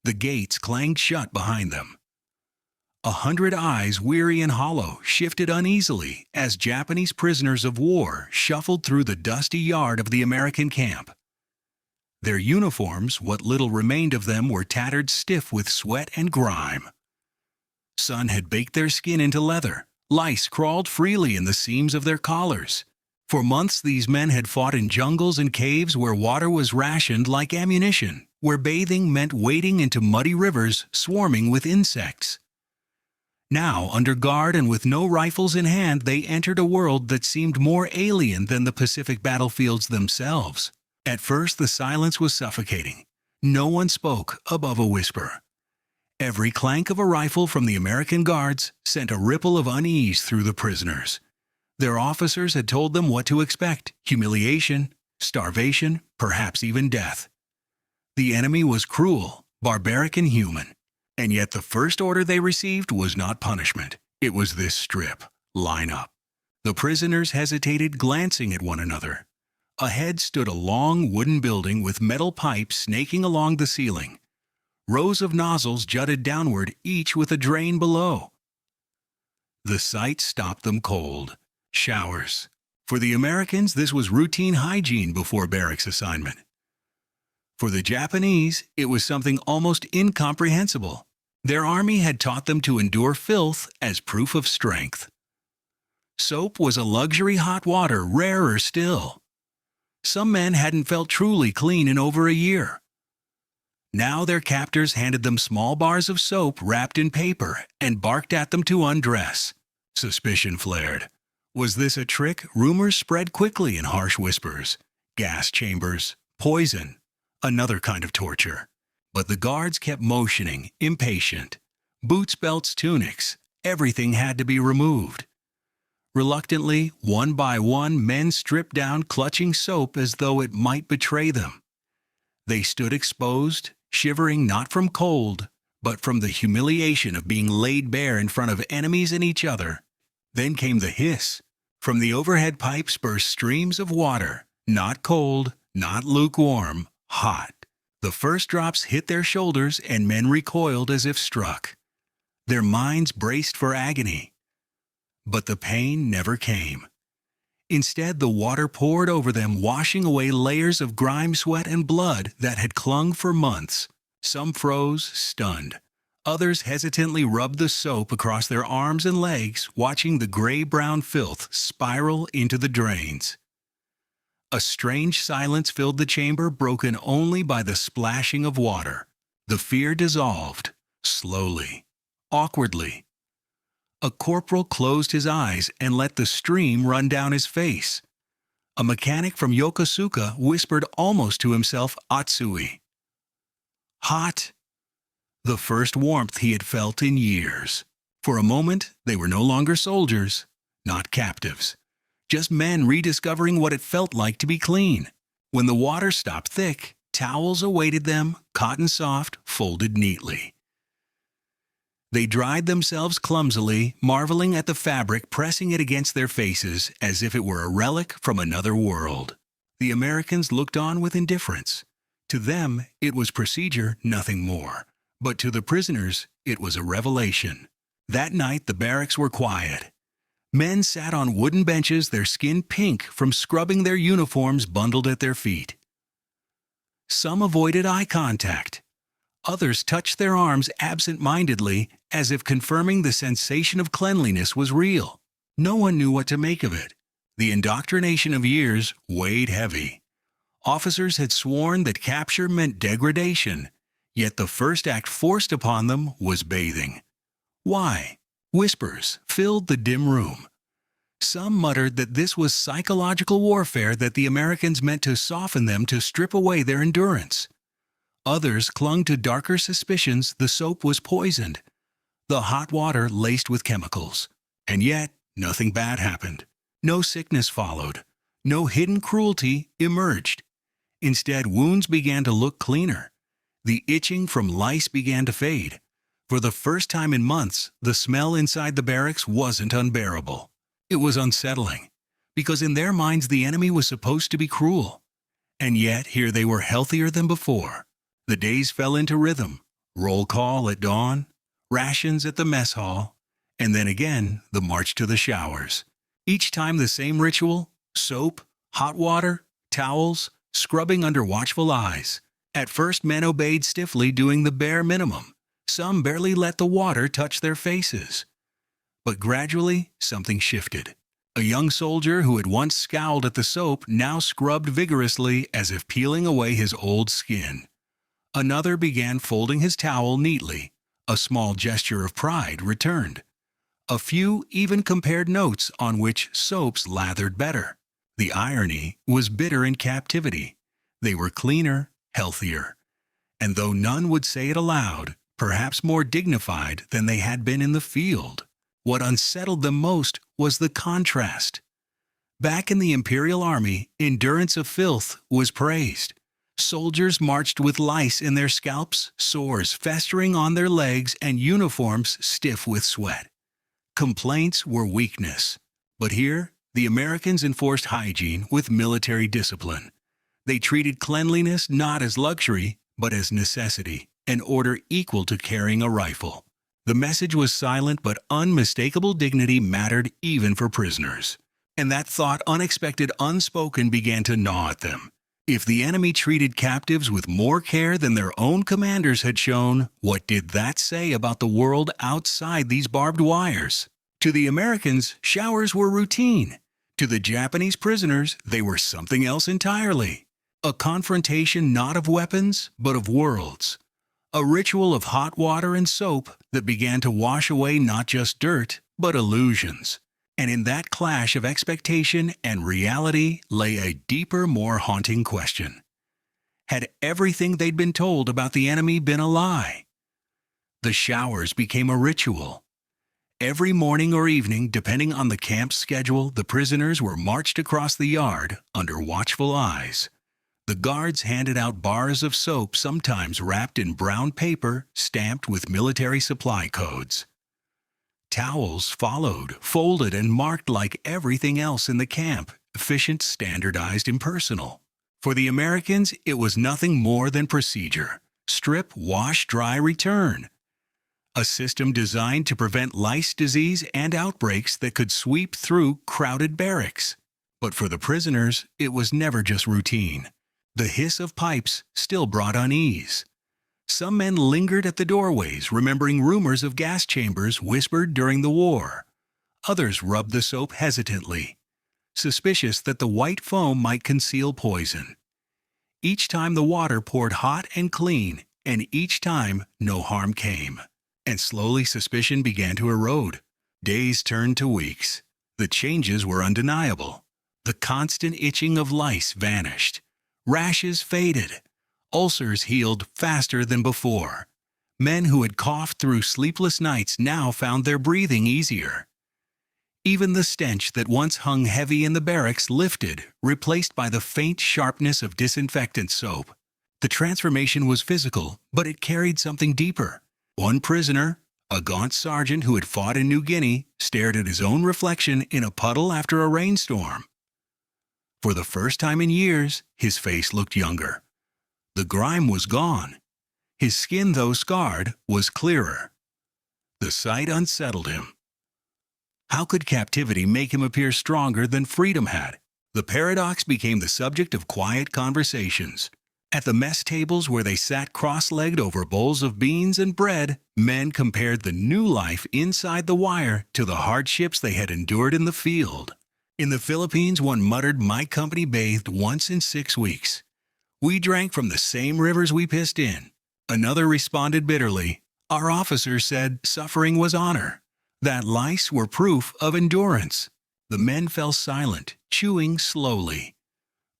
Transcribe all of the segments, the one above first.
The gates clanged shut behind them. 100 eyes, weary and hollow, shifted uneasily as Japanese prisoners of war shuffled through the dusty yard of the American camp. Their uniforms, what little remained of them, were tattered stiff with sweat and grime. Sun had baked their skin into leather. Lice crawled freely in the seams of their collars. For months these men had fought in jungles and caves where water was rationed like ammunition, where bathing meant wading into muddy rivers swarming with insects. Now, under guard and with no rifles in hand, they entered a world that seemed more alien than the Pacific battlefields themselves. At first, the silence was suffocating. No one spoke above a whisper. Every clank of a rifle from the American guards sent a ripple of unease through the prisoners. Their officers had told them what to expect: humiliation, starvation, perhaps even death. The enemy was cruel, barbaric, and human. And yet the first order they received was not punishment. It was this: strip, line up. The prisoners hesitated, glancing at one another. Ahead stood a long wooden building with metal pipes snaking along the ceiling. Rows of nozzles jutted downward, each with a drain below. The sight stopped them cold. Showers. For the Americans, this was routine hygiene before barracks assignment. For the Japanese, it was something almost incomprehensible. Their army had taught them to endure filth as proof of strength. Soap was a luxury, hot water rarer still. Some men hadn't felt truly clean in over a year. Now their captors handed them small bars of soap wrapped in paper and barked at them to undress. Suspicion flared. Was this a trick? Rumors spread quickly in harsh whispers. Gas chambers, poison, another kind of torture. But the guards kept motioning, impatient. Boots, belts, tunics, everything had to be removed. Reluctantly, one by one, men stripped down, clutching soap as though it might betray them. They stood exposed, shivering not from cold, but from the humiliation of being laid bare in front of enemies and each other. Then came the hiss. From the overhead pipes burst streams of water, not cold, not lukewarm, hot. The first drops hit their shoulders, and men recoiled as if struck. Their minds braced for agony. But the pain never came. Instead, the water poured over them, washing away layers of grime, sweat, and blood that had clung for months. Some froze, stunned. Others hesitantly rubbed the soap across their arms and legs, watching the gray-brown filth spiral into the drains. A strange silence filled the chamber, broken only by the splashing of water. The fear dissolved, slowly, awkwardly. A corporal closed his eyes and let the stream run down his face. A mechanic from Yokosuka whispered almost to himself, "Atsui." Hot. The first warmth he had felt in years. For a moment, they were no longer soldiers, not captives. Just men rediscovering what it felt like to be clean. When the water stopped thick, towels awaited them, cotton soft, folded neatly. They dried themselves clumsily, marveling at the fabric, pressing it against their faces as if it were a relic from another world. The Americans looked on with indifference. To them, it was procedure, nothing more. But to the prisoners, it was a revelation. That night, the barracks were quiet. Men sat on wooden benches, their skin pink from scrubbing their uniforms bundled at their feet. Some avoided eye contact. Others touched their arms absent-mindedly, as if confirming the sensation of cleanliness was real. No one knew what to make of it. The indoctrination of years weighed heavy. Officers had sworn that capture meant degradation, yet the first act forced upon them was bathing. Why? Whispers filled the dim room. Some muttered that this was psychological warfare, that the Americans meant to soften them, to strip away their endurance. Others clung to darker suspicions: the soap was poisoned, the hot water laced with chemicals. And yet, nothing bad happened. No sickness followed. No hidden cruelty emerged. Instead, wounds began to look cleaner. The itching from lice began to fade. For the first time in months, the smell inside the barracks wasn't unbearable. It was unsettling, because in their minds the enemy was supposed to be cruel. And yet, here they were, healthier than before. The days fell into rhythm. Roll call at dawn, rations at the mess hall, and then again the march to the showers. Each time the same ritual: soap, hot water, towels, scrubbing under watchful eyes. At first men obeyed stiffly, doing the bare minimum. Some barely let the water touch their faces. But gradually something shifted. A young soldier who had once scowled at the soap now scrubbed vigorously, as if peeling away his old skin. Another began folding his towel neatly. A small gesture of pride returned. A few even compared notes on which soaps lathered better. The irony was bitter in captivity. They were cleaner, healthier, and though none would say it aloud, perhaps more dignified than they had been in the field. What unsettled them most was the contrast. Back in the Imperial Army, endurance of filth was praised. Soldiers marched with lice in their scalps, sores festering on their legs, and uniforms stiff with sweat. Complaints were weakness. But here, the Americans enforced hygiene with military discipline. They treated cleanliness not as luxury, but as necessity, an order equal to carrying a rifle. The message was silent, but unmistakable dignity mattered even for prisoners. And that thought, unexpected, unspoken, began to gnaw at them. If the enemy treated captives with more care than their own commanders had shown, what did that say about the world outside these barbed wires? To the Americans, showers were routine. To the Japanese prisoners, they were something else entirely. A confrontation not of weapons, but of worlds. A ritual of hot water and soap that began to wash away not just dirt, but illusions. And in that clash of expectation and reality lay a deeper, more haunting question. Had everything they'd been told about the enemy been a lie? The showers became a ritual. Every morning or evening, depending on the camp's schedule, the prisoners were marched across the yard under watchful eyes. The guards handed out bars of soap, sometimes wrapped in brown paper stamped with military supply codes. Towels followed, folded and marked like everything else in the camp, efficient, standardized, impersonal. For the Americans, it was nothing more than procedure. Strip, wash, dry, return. A system designed to prevent lice, disease, and outbreaks that could sweep through crowded barracks. But for the prisoners, it was never just routine. The hiss of pipes still brought unease. Some men lingered at the doorways, remembering rumors of gas chambers whispered during the war. Others rubbed the soap hesitantly, suspicious that the white foam might conceal poison. Each time the water poured hot and clean, and each time no harm came. And slowly suspicion began to erode. Days turned to weeks. The changes were undeniable. The constant itching of lice vanished. Rashes faded. Ulcers healed faster than before. Men who had coughed through sleepless nights now found their breathing easier. Even the stench that once hung heavy in the barracks lifted, replaced by the faint sharpness of disinfectant soap. The transformation was physical, but it carried something deeper. One prisoner, a gaunt sergeant who had fought in New Guinea, stared at his own reflection in a puddle after a rainstorm. For the first time in years, his face looked younger. The grime was gone. His skin, though scarred, was clearer. The sight unsettled him. How could captivity make him appear stronger than freedom had? The paradox became the subject of quiet conversations. At the mess tables where they sat cross-legged over bowls of beans and bread, men compared the new life inside the wire to the hardships they had endured in the field. In the Philippines, one muttered, "My company bathed once in 6 weeks. We drank from the same rivers we pissed in." Another responded bitterly, "Our officer said suffering was honor." That lice were proof of endurance. The men fell silent, chewing slowly.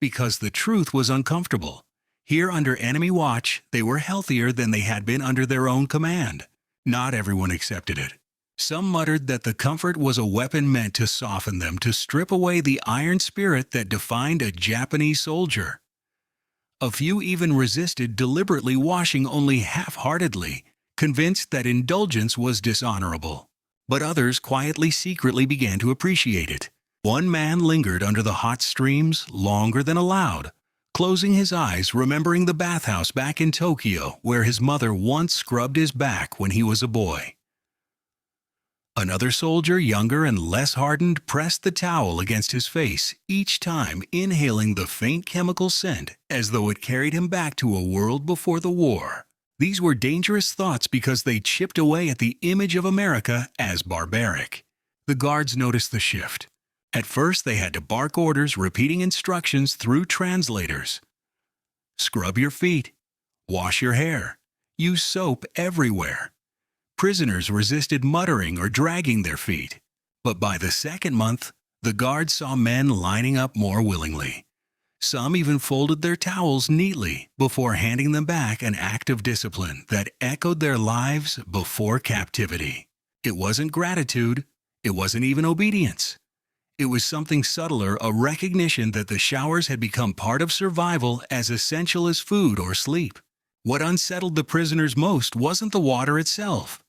Because the truth was uncomfortable. Here under enemy watch, they were healthier than they had been under their own command. Not everyone accepted it. Some muttered that the comfort was a weapon meant to soften them, to strip away the iron spirit that defined a Japanese soldier. A few even resisted, deliberately washing only half-heartedly, convinced that indulgence was dishonorable. But others quietly, secretly began to appreciate it. One man lingered under the hot streams longer than allowed, closing his eyes, remembering the bathhouse back in Tokyo where his mother once scrubbed his back when he was a boy. Another soldier, younger and less hardened, pressed the towel against his face, each time inhaling the faint chemical scent as though it carried him back to a world before the war. These were dangerous thoughts because they chipped away at the image of America as barbaric. The guards noticed the shift. At first, they had to bark orders, repeating instructions through translators. Scrub your feet. Wash your hair. Use soap everywhere. Prisoners resisted muttering or dragging their feet. But by the second month, the guards saw men lining up more willingly. Some even folded their towels neatly before handing them back, an act of discipline that echoed their lives before captivity. It wasn't gratitude. It wasn't even obedience. It was something subtler, a recognition that the showers had become part of survival, as essential as food or sleep. What unsettled the prisoners most wasn't the water itself.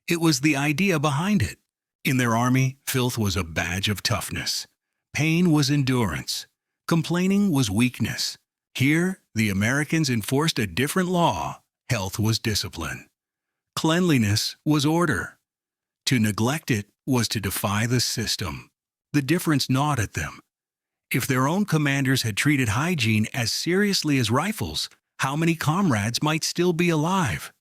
It was the idea behind it. In their army, filth was a badge of toughness. Pain was endurance. Complaining was weakness. Here, the Americans enforced a different law. Health was discipline. Cleanliness was order. To neglect it was to defy the system. The difference gnawed at them. If their own commanders had treated hygiene as seriously as rifles, how many comrades might still be alive?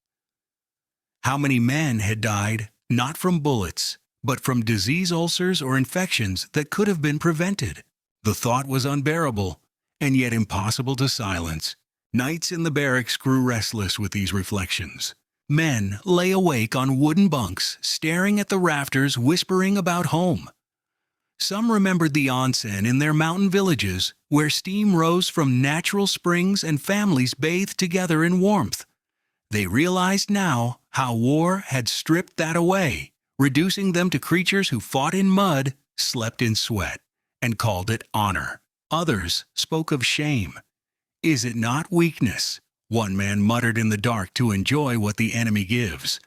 How many men had died, not from bullets, but from disease ulcers or infections that could have been prevented? The thought was unbearable, and yet impossible to silence. Nights in the barracks grew restless with these reflections. Men lay awake on wooden bunks, staring at the rafters, whispering about home. Some remembered the onsen in their mountain villages, where steam rose from natural springs and families bathed together in warmth. They realized now how war had stripped that away, reducing them to creatures who fought in mud, slept in sweat, and called it honor. Others spoke of shame. Is it not weakness? One man muttered in the dark, to enjoy what the enemy gives.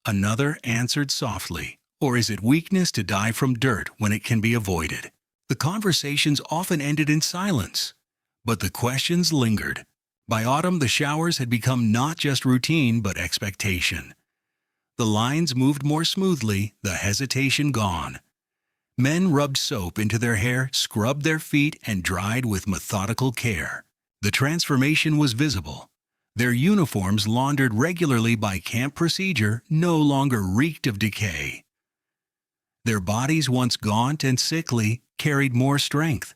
Another answered softly, or is it weakness to die from dirt when it can be avoided? The conversations often ended in silence, but the questions lingered. By autumn, the showers had become not just routine, but expectation. The lines moved more smoothly, the hesitation gone. Men rubbed soap into their hair, scrubbed their feet, and dried with methodical care. The transformation was visible. Their uniforms, laundered regularly by camp procedure, no longer reeked of decay. Their bodies, once gaunt and sickly, carried more strength.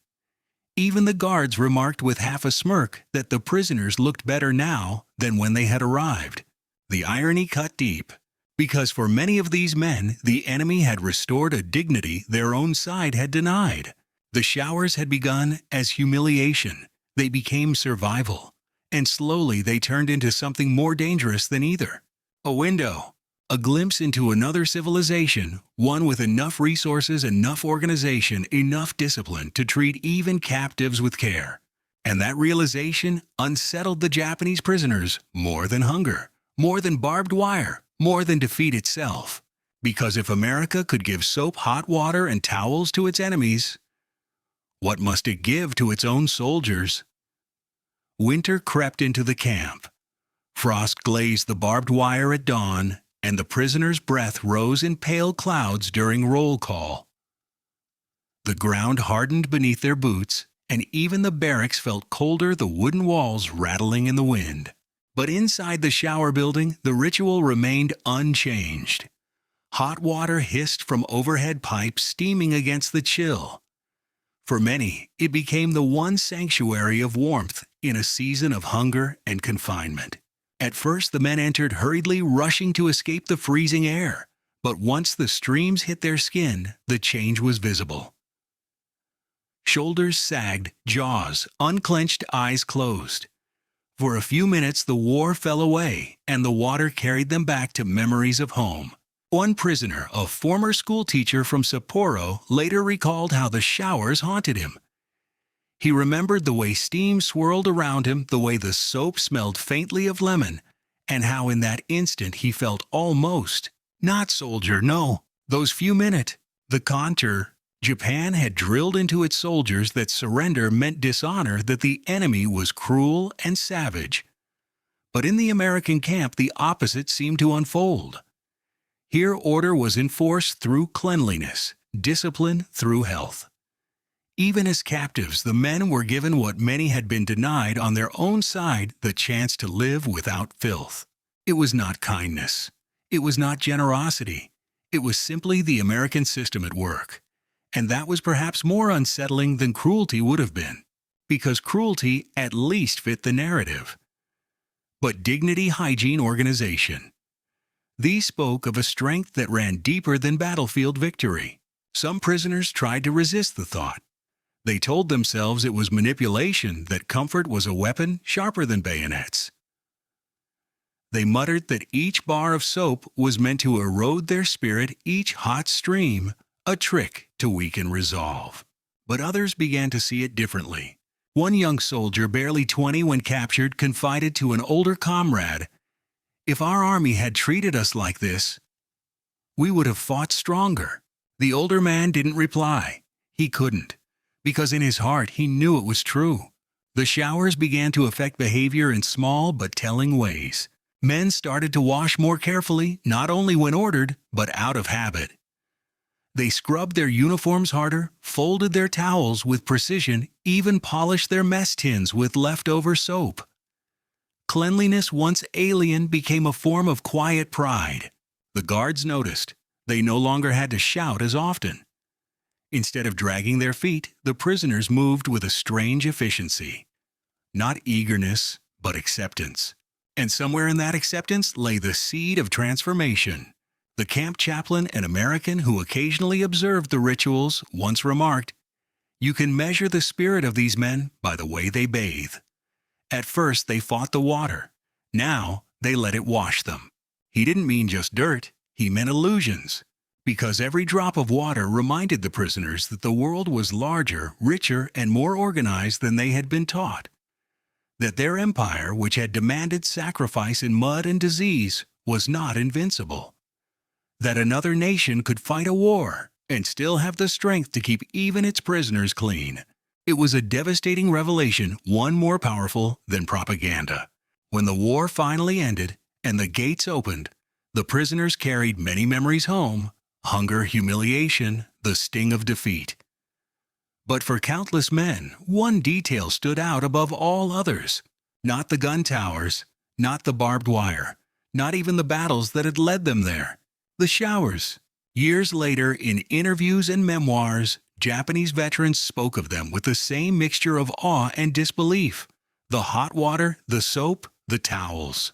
Even the guards remarked with half a smirk that the prisoners looked better now than when they had arrived. The irony cut deep, because for many of these men, the enemy had restored a dignity their own side had denied. The showers had begun as humiliation. They became survival, and slowly they turned into something more dangerous than either. A window, a glimpse into another civilization, one with enough resources, enough organization, enough discipline to treat even captives with care. And that realization unsettled the Japanese prisoners more than hunger, more than barbed wire, more than defeat itself. Because if America could give soap, hot water, and towels to its enemies, what must it give to its own soldiers? Winter crept into the camp. Frost glazed the barbed wire at dawn, and the prisoners' breath rose in pale clouds during roll call. The ground hardened beneath their boots, and even the barracks felt colder, the wooden walls rattling in the wind. But inside the shower building, the ritual remained unchanged. Hot water hissed from overhead pipes, steaming against the chill. For many, it became the one sanctuary of warmth in a season of hunger and confinement. At first, the men entered hurriedly, rushing to escape the freezing air. But once the streams hit their skin, the change was visible. Shoulders sagged, jaws unclenched, eyes closed. For a few minutes, the war fell away, and the water carried them back to memories of home. One prisoner, a former schoolteacher from Sapporo, later recalled how the showers haunted him. He remembered the way steam swirled around him, the way the soap smelled faintly of lemon, and how in that instant he felt almost, not soldier, no, those few minutes, the contour, Japan had drilled into its soldiers that surrender meant dishonor, that the enemy was cruel and savage. But in the American camp, the opposite seemed to unfold. Here, order was enforced through cleanliness, discipline through health. Even as captives, the men were given what many had been denied on their own side, the chance to live without filth. It was not kindness. It was not generosity. It was simply the American system at work. And that was perhaps more unsettling than cruelty would have been, because cruelty at least fit the narrative. But dignity, hygiene, organization. These spoke of a strength that ran deeper than battlefield victory. Some prisoners tried to resist the thought. They told themselves it was manipulation, that comfort was a weapon sharper than bayonets. They muttered that each bar of soap was meant to erode their spirit, each hot stream a trick to weaken resolve. But others began to see it differently. One young soldier, barely 20 when captured, confided to an older comrade, "If our army had treated us like this, we would have fought stronger." The older man didn't reply. He couldn't, because in his heart he knew it was true. The showers began to affect behavior in small but telling ways. Men started to wash more carefully, not only when ordered, but out of habit. They scrubbed their uniforms harder, folded their towels with precision, even polished their mess tins with leftover soap. Cleanliness, once alien, became a form of quiet pride. The guards noticed. They no longer had to shout as often. Instead of dragging their feet, the prisoners moved with a strange efficiency. Not eagerness, but acceptance. And somewhere in that acceptance lay the seed of transformation. The camp chaplain, an American who occasionally observed the rituals, once remarked, "You can measure the spirit of these men by the way they bathe." At first they fought the water. Now they let it wash them. He didn't mean just dirt, he meant illusions. Because every drop of water reminded the prisoners that the world was larger, richer, and more organized than they had been taught. That their empire, which had demanded sacrifice in mud and disease, was not invincible. That another nation could fight a war and still have the strength to keep even its prisoners clean. It was a devastating revelation, one more powerful than propaganda. When the war finally ended and the gates opened, the prisoners carried many memories home: hunger, humiliation, the sting of defeat. But for countless men, one detail stood out above all others. Not the gun towers, not the barbed wire, not even the battles that had led them there. The showers. Years later, in interviews and memoirs, Japanese veterans spoke of them with the same mixture of awe and disbelief. The hot water, the soap, the towels.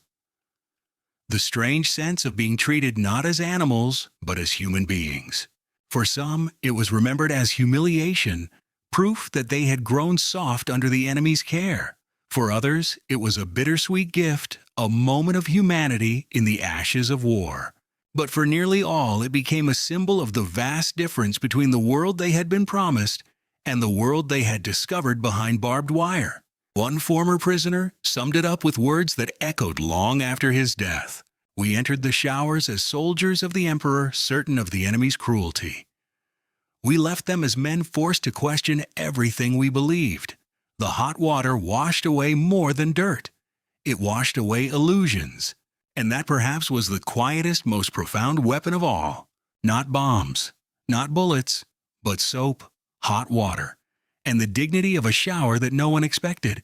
The strange sense of being treated not as animals, but as human beings. For some, it was remembered as humiliation, proof that they had grown soft under the enemy's care. For others, it was a bittersweet gift, a moment of humanity in the ashes of war. But for nearly all, it became a symbol of the vast difference between the world they had been promised and the world they had discovered behind barbed wire. One former prisoner summed it up with words that echoed long after his death. "We entered the showers as soldiers of the emperor, certain of the enemy's cruelty. We left them as men forced to question everything we believed. The hot water washed away more than dirt. It washed away illusions. And that perhaps was the quietest, most profound weapon of all. Not bombs, not bullets, but soap, hot water, and the dignity of a shower that no one expected.